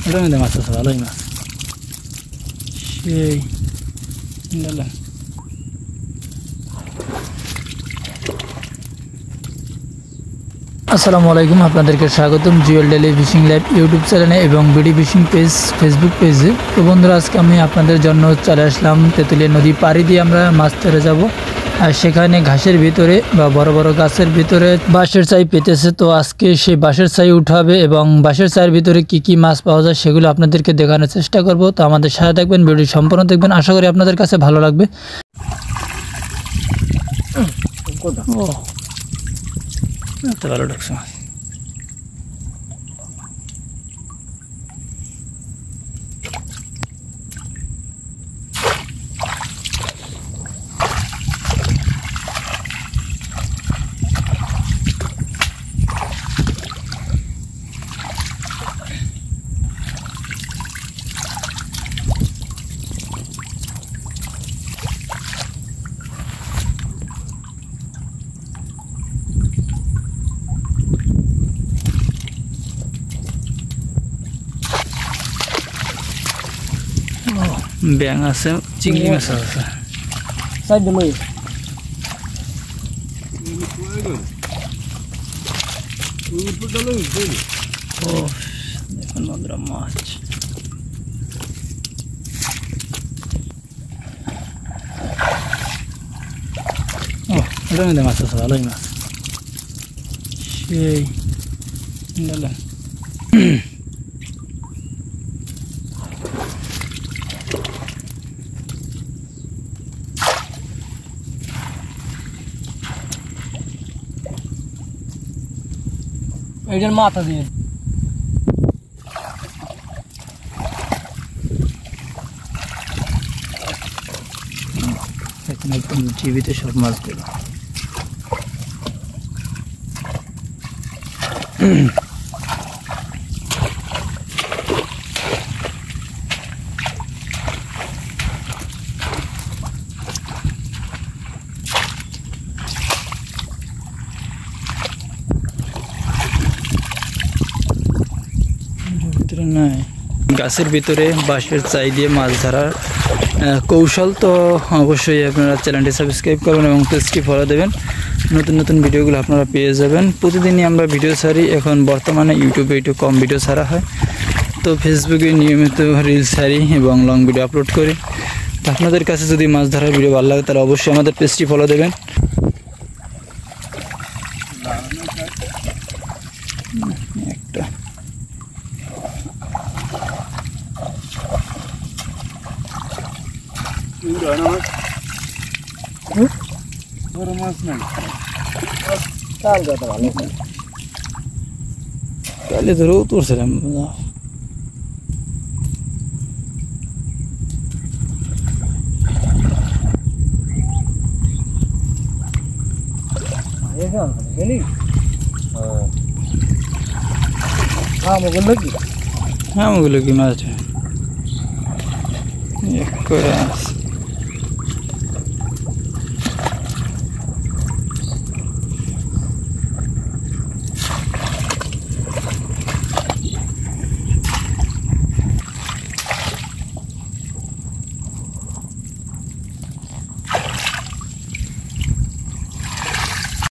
এটার মধ্যে মাছ আছে, ভালোই মাছ। সেই আসসালামু আলাইকুম, আপনাদেরকে স্বাগতম Jewel daily fishing live YouTube চ্যানেলে এবং বিডি ফিশিং পেজ ফেসবুক পেজে। তো বন্ধুরা, আজকে আমি আপনাদের জন্য চলে আসলাম তেঁতুলিয়া নদী পাড়ি দিয়ে আমরা মাছ ধরে যাব। আর সেখানে ঘাসের ভিতরে বা বড় বড় গাছের ভিতরে বাঁশের চাই পেতেছে। তো আজকে সেই বাঁশের চাই উঠাবে এবং বাঁশের চাইয়ের ভিতরে কি কি মাছ পাওয়া যায় সেগুলো আপনাদেরকে দেখানোর চেষ্টা করব। তো আমাদের সাথে থাকবেন, ভিডিও সম্পূর্ণ দেখবেন, আশা করি আপনাদের কাছে ভালো লাগবে। ও ভালো ডাকছে মাছ। ব্যাং আছে, চিংড়ি মাছ আছে। দেখুন বন্ধুরা, মাছ এটার মধ্যে মাছ আছে, ভালোই মাছ। সেই এইটার মাথা দিয়ে এখানে একদম টিভিতে সব মাছ দেবে। গাছের ভিতরে বাঁশের চাই দিয়ে মাছ ধরার কৌশল। তো অবশ্যই আপনারা চ্যানেলটি সাবস্ক্রাইব করবেন এবং পেজটি ফলো দেবেন। নতুন নতুন ভিডিওগুলো আপনারা পেয়ে যাবেন। প্রতিদিনই আমরা ভিডিও ছাড়ি। এখন বর্তমানে ইউটিউবে একটু কম ভিডিও ছাড়া হয়, তো ফেসবুকে নিয়মিত রিলস ছাড়ি এবং লং ভিডিও আপলোড করি। তো আপনাদের কাছে যদি মাছ ধরার ভিডিও ভালো লাগে তাহলে অবশ্যই আমাদের পেজটি ফলো দেবেন। একটা বড় মাছ নাই, কালে ধরেও তুলছিলাম। হ্যাঁ, ওগুলো কি মাছ করে আছে।